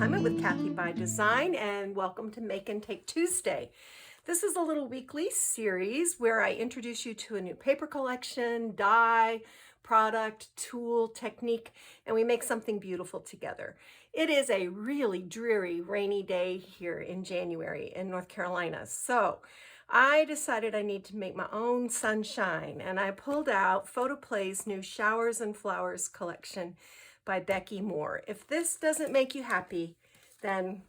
Clement with Kathy by Design, and welcome to Make and Take Tuesday. This is a little weekly series where I introduce you to a new paper collection, die, product, tool, technique, and we make something beautiful together. It is a really dreary, rainy day here in January in North Carolina, so I decided I need to make my own sunshine, and I pulled out Photoplay's new Showers and Flowers collection by Becky Moore. If this doesn't make you happy, then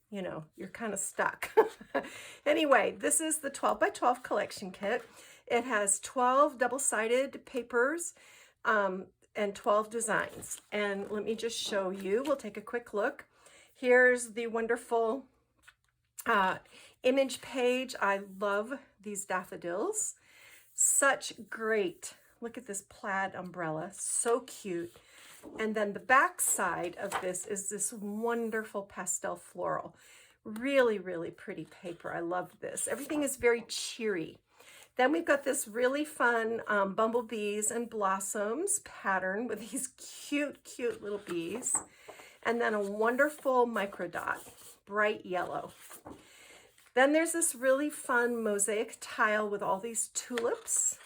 you know, you're kind of stuck. Anyway, this is the 12 by 12 collection kit. It has 12 double-sided papers and 12 designs. And let me just show you. We'll take a quick look. Here's the wonderful image page. I love these daffodils. Such great, look at this plaid umbrella, so cute. And then the back side of this is this wonderful pastel floral. Really, really pretty paper. I love this. Everything is very cheery. Then we've got this really fun bumblebees and blossoms pattern with these cute, cute little bees. And then a wonderful micro dot, bright yellow. Then there's this really fun mosaic tile with all these tulips.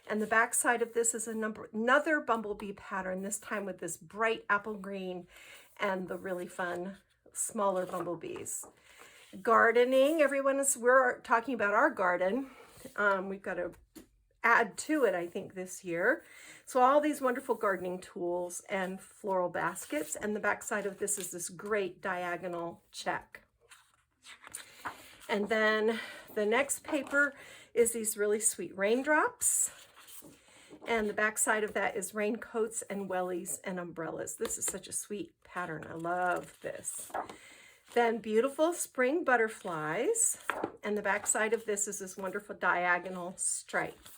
And the back side of this is another bumblebee pattern, this time with this bright apple green and the really fun smaller bumblebees. Gardening, we're talking about our garden. We've got to add to it, I think, this year. So all these wonderful gardening tools and floral baskets. And the back side of this is this great diagonal check. And then the next paper is these really sweet raindrops. And the back side of that is raincoats and wellies and umbrellas. This is such a sweet pattern. I love this. Then beautiful spring butterflies. And the back side of this is this wonderful diagonal stripe.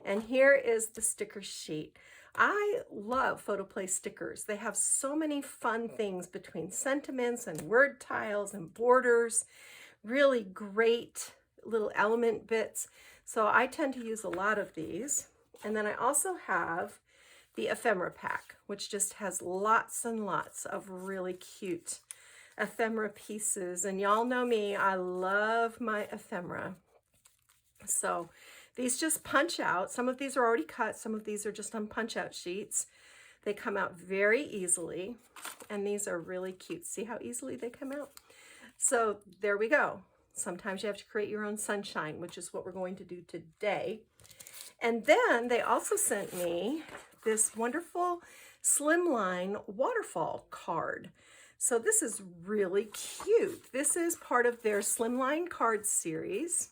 And here is the sticker sheet. I love Photoplay stickers. They have so many fun things between sentiments and word tiles and borders. Really great little element bits. So I tend to use a lot of these. And then I also have the ephemera pack, which just has lots and lots of really cute ephemera pieces. And y'all know me, I love my ephemera. So these just punch out. Some of these are already cut. Some of these are just on punch out sheets. They come out very easily. And these are really cute. See how easily they come out? So there we go. Sometimes you have to create your own sunshine, which is what we're going to do today. And then they also sent me this wonderful Slimline Waterfall card. So this is really cute. This is part of their Slimline card series.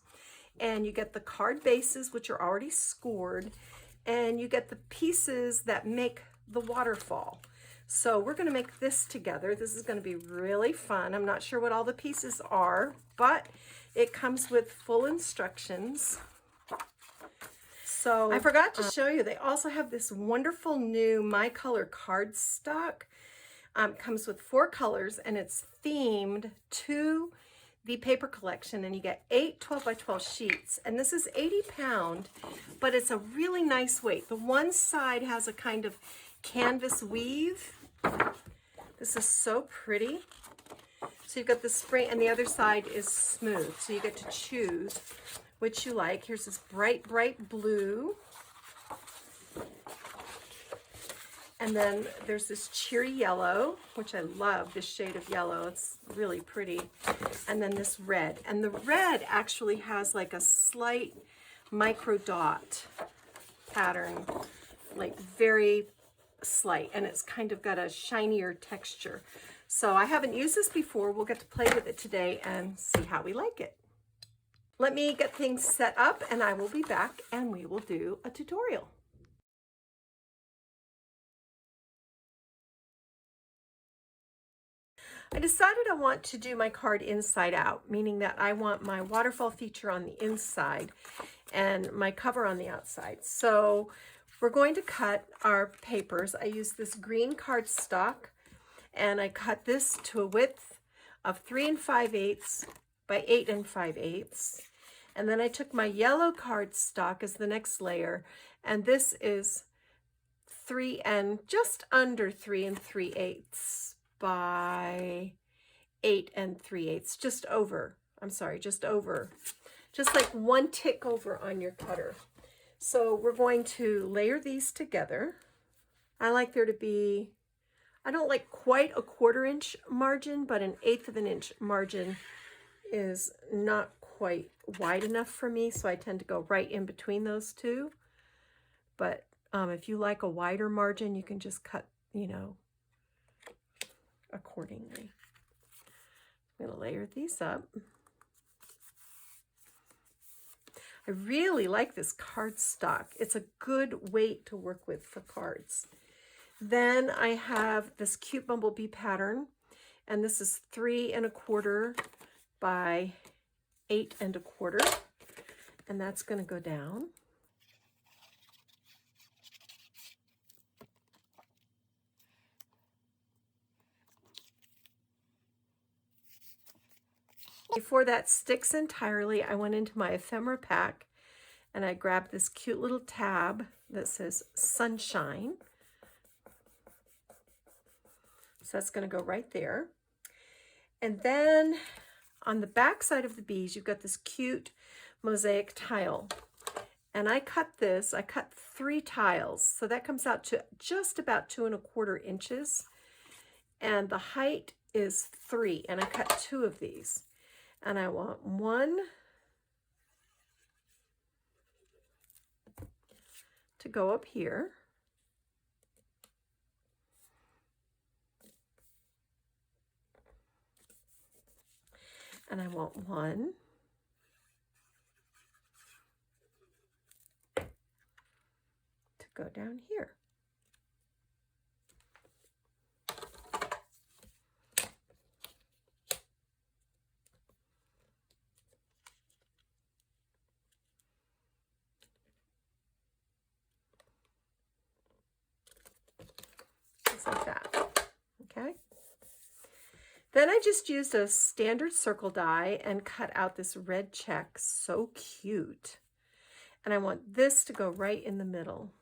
And you get the card bases, which are already scored, and you get the pieces that make the waterfall. So we're going to make this together. This is going to be really fun. I'm not sure what all the pieces are, but it comes with full instructions. So I forgot to show you, they also have this wonderful new My Color Cardstock. Comes with 4 colors and it's themed to the paper collection, and you get 8 12 by 12 sheets. And this is 80 pound, but it's a really nice weight. The one side has a kind of canvas weave. This is so pretty. So you've got the spring and the other side is smooth. So you get to choose which you like. Here's this bright, bright blue. And then there's this cheery yellow, which I love, this shade of yellow. It's really pretty. And then this red. And the red actually has like a slight micro dot pattern, like very slight. And it's kind of got a shinier texture. So I haven't used this before. We'll get to play with it today and see how we like it. Let me get things set up and I will be back and we will do a tutorial. I decided I want to do my card inside out, meaning that I want my waterfall feature on the inside and my cover on the outside. So we're going to cut our papers. I use this green cardstock and I cut this to a width of 3 5/8 by 8 5/8. And then I took my yellow cardstock as the next layer, and this is 3 and just under 3 3/8 by 8 3/8, just over. I'm sorry, just over. Just like one tick over on your cutter. So we're going to layer these together. I like there to be, I don't like quite a 1/4 inch margin, but an 1/8 of an inch margin is not quite wide enough for me, so I tend to go right in between those two. But if you like a wider margin, you can just cut, you know, accordingly. I'm going to layer these up. I really like this cardstock. It's a good weight to work with for cards. Then I have this cute bumblebee pattern, and this is 3 1/4 by 8 1/4, and that's going to go down. Before that sticks entirely, I went into my ephemera pack and I grabbed this cute little tab that says Sunshine. So that's going to go right there. And then on the back side of the bees, you've got this cute mosaic tile. And I cut 3 tiles. So that comes out to just about 2 1/4 inches. And the height is 3. And I cut 2 of these. And I want one to go up here. And I want one to go down here. Just like that. Okay. Then I just used a standard circle die and cut out this red check. So cute. And I want this to go right in the middle.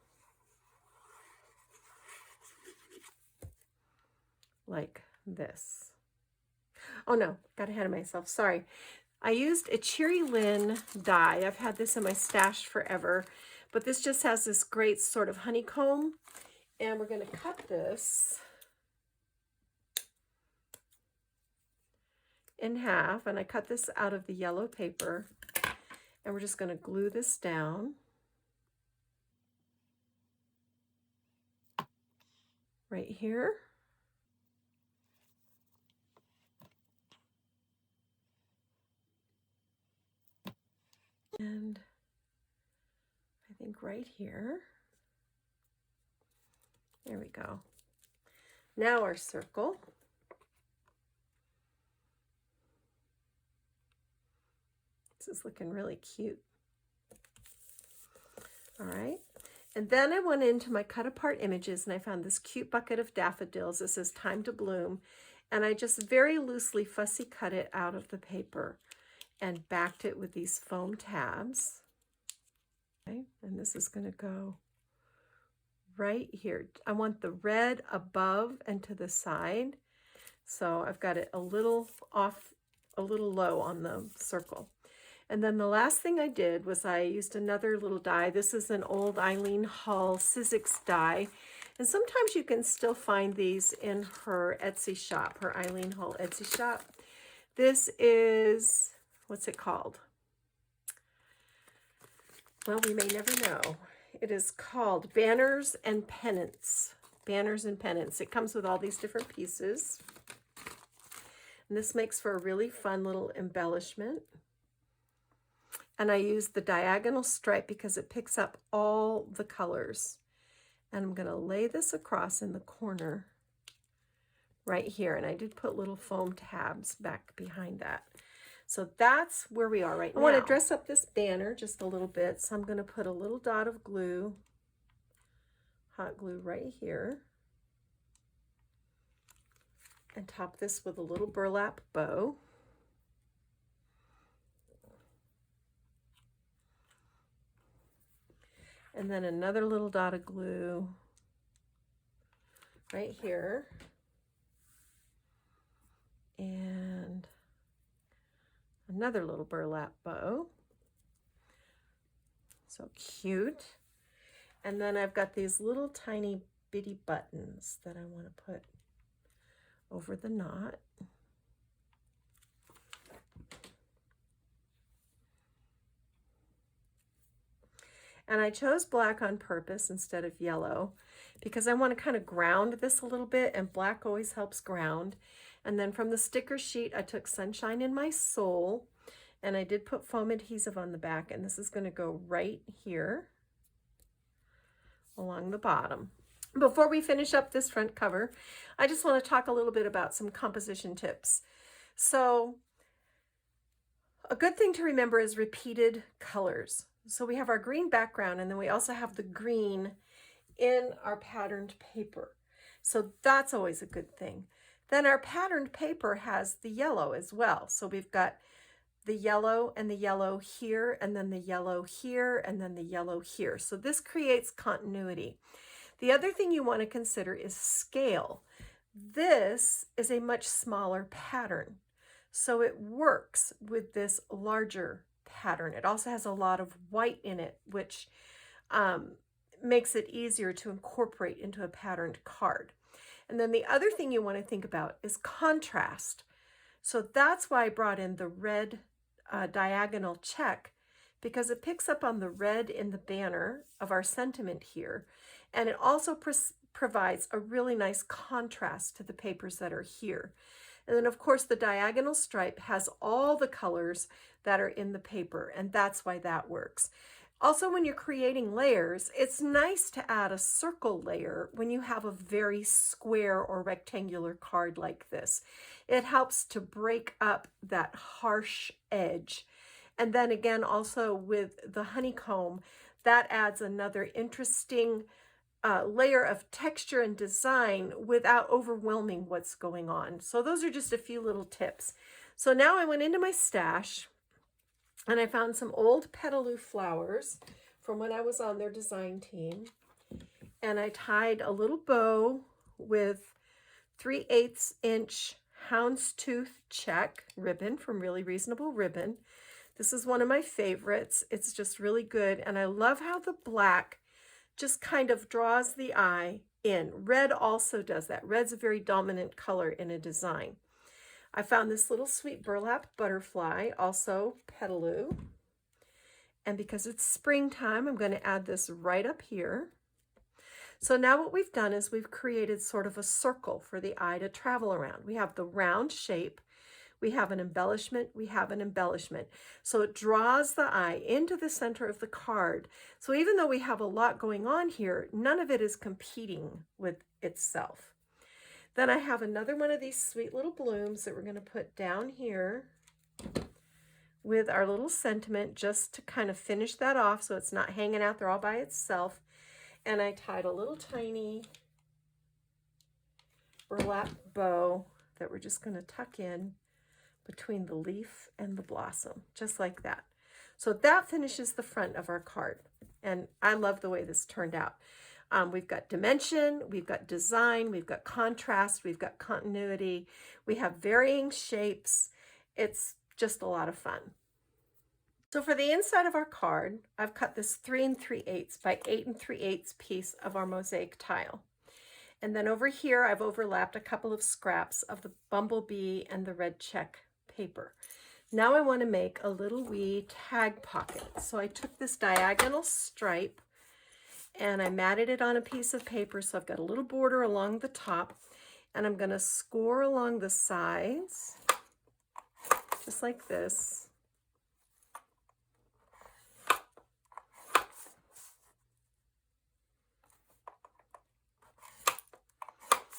Like this. Oh no, got ahead of myself. Sorry. I used a Cheery die. I've had this in my stash forever, but this just has this great sort of honeycomb. And we're going to cut this in half, and I cut this out of the yellow paper, and we're just going to glue this down right here. And I think right here. There we go. Now our circle. This is looking really cute. All right. And then I went into my cut apart images and I found this cute bucket of daffodils. This is Time to Bloom. And I just very loosely fussy cut it out of the paper and backed it with these foam tabs. Okay. And this is going to go right here. I want the red above and to the side. So I've got it a little off, a little low on the circle. And then the last thing I did was I used another little die. This is an old Eileen Hull Sizzix die. And sometimes you can still find these in her Etsy shop, her Eileen Hull Etsy shop. This is, what's it called? Well, we may never know. It is called Banners and Pennants. Banners and Pennants. It comes with all these different pieces. And this makes for a really fun little embellishment. And I use the diagonal stripe because it picks up all the colors. And I'm going to lay this across in the corner right here. And I did put little foam tabs back behind that. So that's where we are right now. I want to dress up this banner just a little bit. So I'm going to put a little dot of glue, hot glue right here. And top this with a little burlap bow. And then another little dot of glue right here. And another little burlap bow. So cute. And then I've got these little tiny bitty buttons that I want to put over the knot. And I chose black on purpose instead of yellow because I want to kind of ground this a little bit, and black always helps ground. And then from the sticker sheet, I took Sunshine in My Soul, and I did put foam adhesive on the back, and this is going to go right here along the bottom. Before we finish up this front cover, I just want to talk a little bit about some composition tips. So a good thing to remember is repeated colors. So we have our green background, and then we also have the green in our patterned paper. So that's always a good thing. Then our patterned paper has the yellow as well. So we've got the yellow and the yellow here, and then the yellow here, and then the yellow here. So this creates continuity. The other thing you want to consider is scale. This is a much smaller pattern, so it works with this larger pattern. It also has a lot of white in it, which makes it easier to incorporate into a patterned card. And then the other thing you want to think about is contrast. So that's why I brought in the red diagonal check, because it picks up on the red in the banner of our sentiment here. And it also provides a really nice contrast to the papers that are here. And then of course the diagonal stripe has all the colors that are in the paper, and that's why that works. Also, when you're creating layers, it's nice to add a circle layer when you have a very square or rectangular card like this. It helps to break up that harsh edge. And then again, also with the honeycomb, that adds another interesting layer of texture and design without overwhelming what's going on. So those are just a few little tips. So now I went into my stash and I found some old Petaloo flowers from when I was on their design team. And I tied a little bow with 3/8 inch houndstooth check ribbon from Really Reasonable Ribbon. This is one of my favorites. It's just really good. And I love how the black just kind of draws the eye in. Red also does that. Red's a very dominant color in a design. I found this little sweet burlap butterfly, also Petaloo. And because it's springtime, I'm going to add this right up here. So now what we've done is we've created sort of a circle for the eye to travel around. We have the round shape, we have an embellishment, we have an embellishment. So it draws the eye into the center of the card. So even though we have a lot going on here, none of it is competing with itself. Then I have another one of these sweet little blooms that we're going to put down here with our little sentiment, just to kind of finish that off so it's not hanging out there all by itself. And I tied a little tiny burlap bow that we're just going to tuck in between the leaf and the blossom, just like that. So that finishes the front of our card. And I love the way this turned out. We've got dimension, we've got design, we've got contrast, we've got continuity, we have varying shapes. It's just a lot of fun. So for the inside of our card, I've cut this 3 3/8 by 8 3/8 piece of our mosaic tile. And then over here, I've overlapped a couple of scraps of the bumblebee and the red check paper. Now I want to make a little wee tag pocket. So I took this diagonal stripe and I matted it on a piece of paper. So I've got a little border along the top, and I'm going to score along the sides, just like this.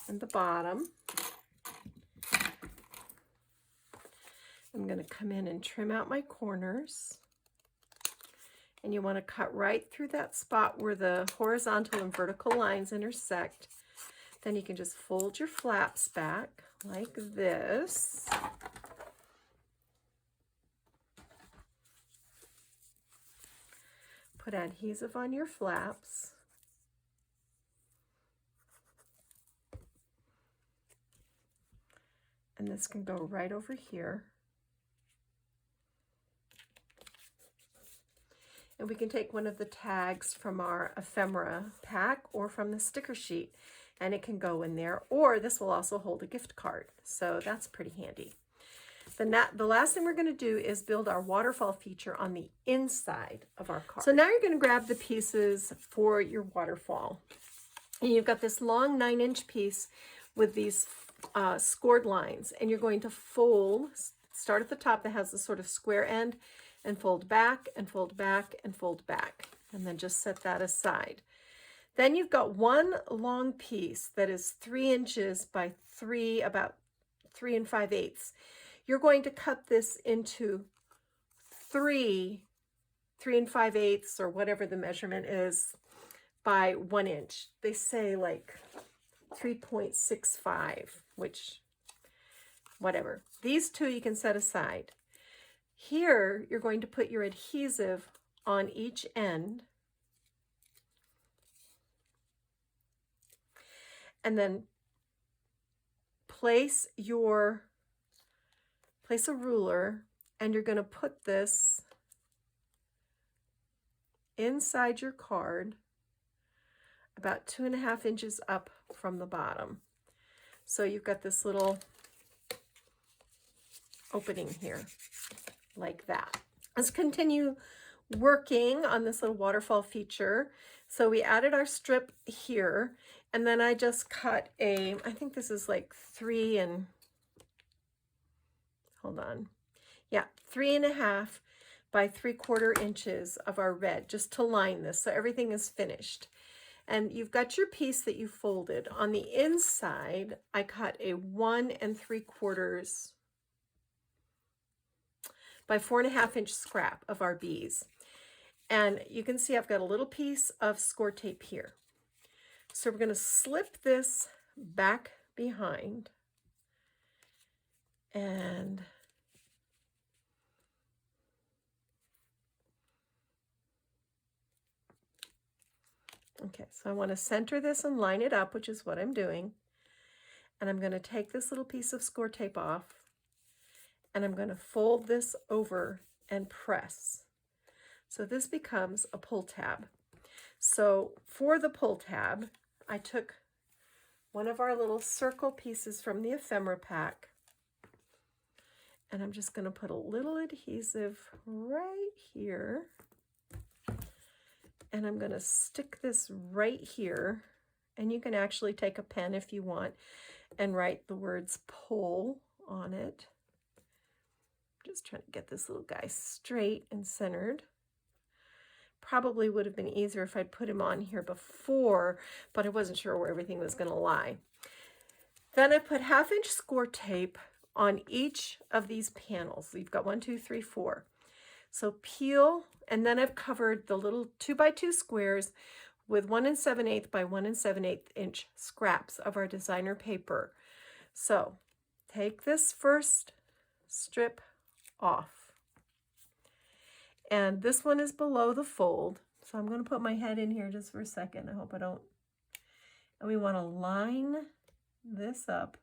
And the bottom. I'm going to come in and trim out my corners. And you want to cut right through that spot where the horizontal and vertical lines intersect. Then you can just fold your flaps back like this. Put adhesive on your flaps. And this can go right over here. And we can take one of the tags from our ephemera pack or from the sticker sheet, and it can go in there, or this will also hold a gift card. So that's pretty handy. The last thing we're going to do is build our waterfall feature on the inside of our card. So now you're going to grab the pieces for your waterfall. And you've got this long 9-inch piece with these scored lines, and you're going to fold, start at the top that has the sort of square end, and fold back and fold back and fold back, and then just set that aside. Then you've got one long piece that is 3 inches by 3, about 3 5/8. You're going to cut this into 3 5/8, or whatever the measurement is, by 1 inch. They say like 3.65, which, whatever. These two you can set aside. Here, you're going to put your adhesive on each end. And then place a ruler, and you're going to put this inside your card about 2.5 inches up from the bottom. So you've got this little opening here, like that. Let's continue working on this little waterfall feature. So we added our strip here, and then I just cut I think this is like 3 3.5 by 3/4 inches of our red, just to line this so everything is finished. And you've got your piece that you folded. On the inside, I cut a 1 3/4 by 4.5 inch scrap of our bees. And you can see I've got a little piece of score tape here. So we're going to slip this back behind, and okay, so I want to center this and line it up, which is what I'm doing. And I'm going to take this little piece of score tape off, and I'm going to fold this over and press. So this becomes a pull tab. So for the pull tab, I took one of our little circle pieces from the ephemera pack, and I'm just going to put a little adhesive right here, and I'm going to stick this right here, and you can actually take a pen if you want and write the words pull on it. Just trying to get this little guy straight and centered. Probably would have been easier if I'd put him on here before, but I wasn't sure where everything was going to lie. Then I put 1/2 inch score tape on each of these panels. You've got 1, 2, 3, 4. So peel, and then I've covered the little 2x2 squares with 1 7/8 by 1 7/8 inch scraps of our designer paper. So take this first strip off. And this one is below the fold. So I'm going to put my head in here just for a second. I hope I don't. And we want to line this up.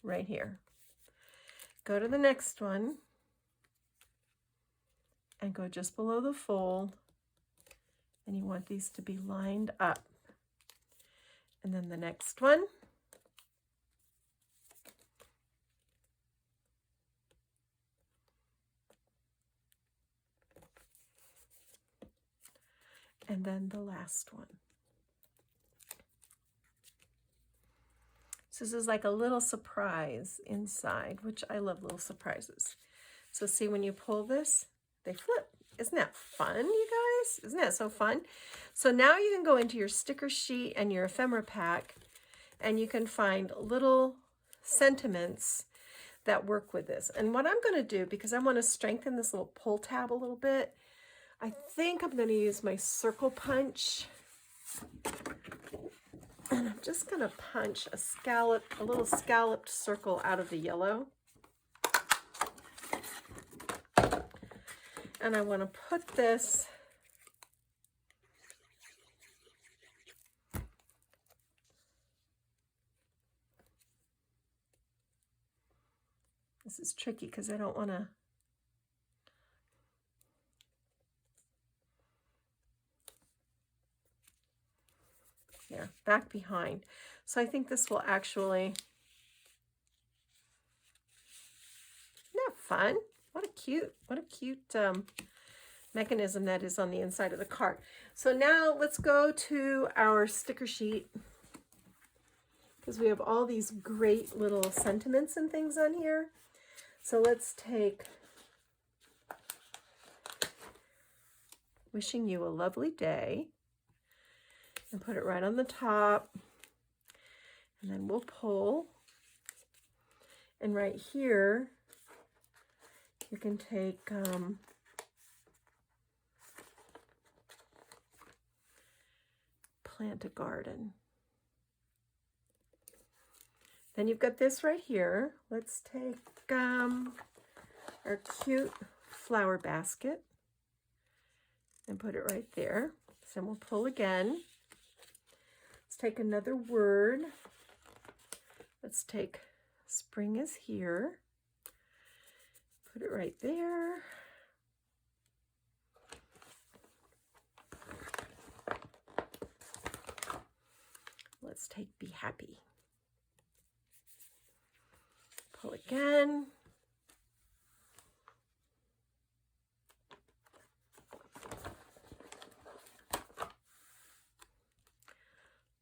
Right here. Go to the next one and go just below the fold. And you want these to be lined up. And then the next one. And then the last one. So this is like a little surprise inside, which I love little surprises. So see, when you pull this, they flip. Isn't that fun, you guys? Isn't that so fun? So now you can go into your sticker sheet and your ephemera pack, and you can find little sentiments that work with this. And what I'm going to do, because I want to strengthen this little pull tab a little bit, I think I'm going to use my circle punch, and I'm just going to punch a little scalloped circle out of the yellow. And I want to put this This is tricky because I don't want to. Yeah, back behind. So I think this will actually. Isn't that fun? What a cute mechanism that is on the inside of the card. So now let's go to our sticker sheet, because we have all these great little sentiments and things on here. So let's take wishing you a lovely day and put it right on the top. And then we'll pull. And right here, you can take plant a garden. Then you've got this right here. Let's take our cute flower basket and put it right there. So we'll pull again. Let's take another word. Let's take spring is here. Put it right there. Let's take be happy. Pull again.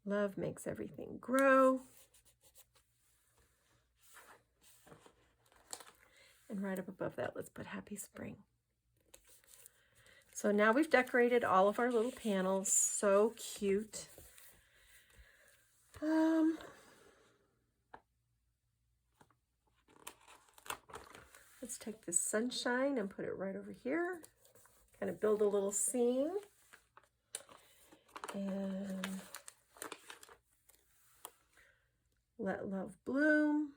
Love makes everything grow. And right up above that, let's put happy spring. So now we've decorated all of our little panels. So cute. Let's take this sunshine and put it right over here. Kind of build a little scene. And let love bloom.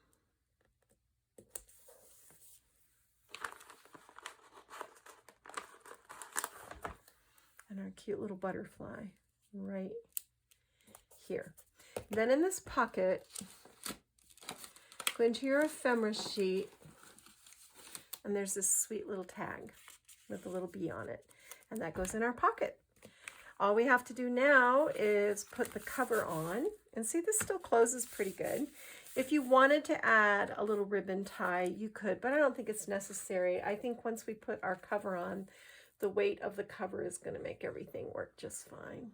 And our cute little butterfly right here. Then in this pocket, go into your ephemera sheet, and there's this sweet little tag with a little bee on it, and that goes in our pocket. All we have to do now is put the cover on, and see, this still closes pretty good. If you wanted to add a little ribbon tie, you could, but I don't think it's necessary. I think once we put our cover on, the weight of the cover is going to make everything work just fine.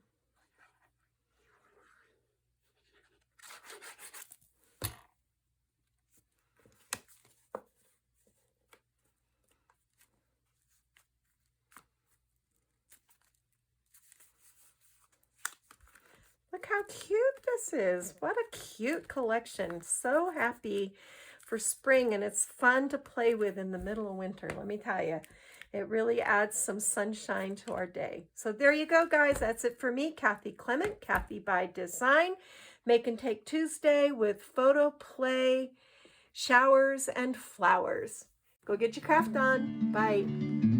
Look how cute this is. What a cute collection. So happy for spring, and it's fun to play with in the middle of winter, let me tell you. It really adds some sunshine to our day. So there you go, guys. That's it for me, Kathy Clement, Kathy by Design. Make and Take Tuesday with Photoplay Showers and Flowers. Go get your craft on. Bye.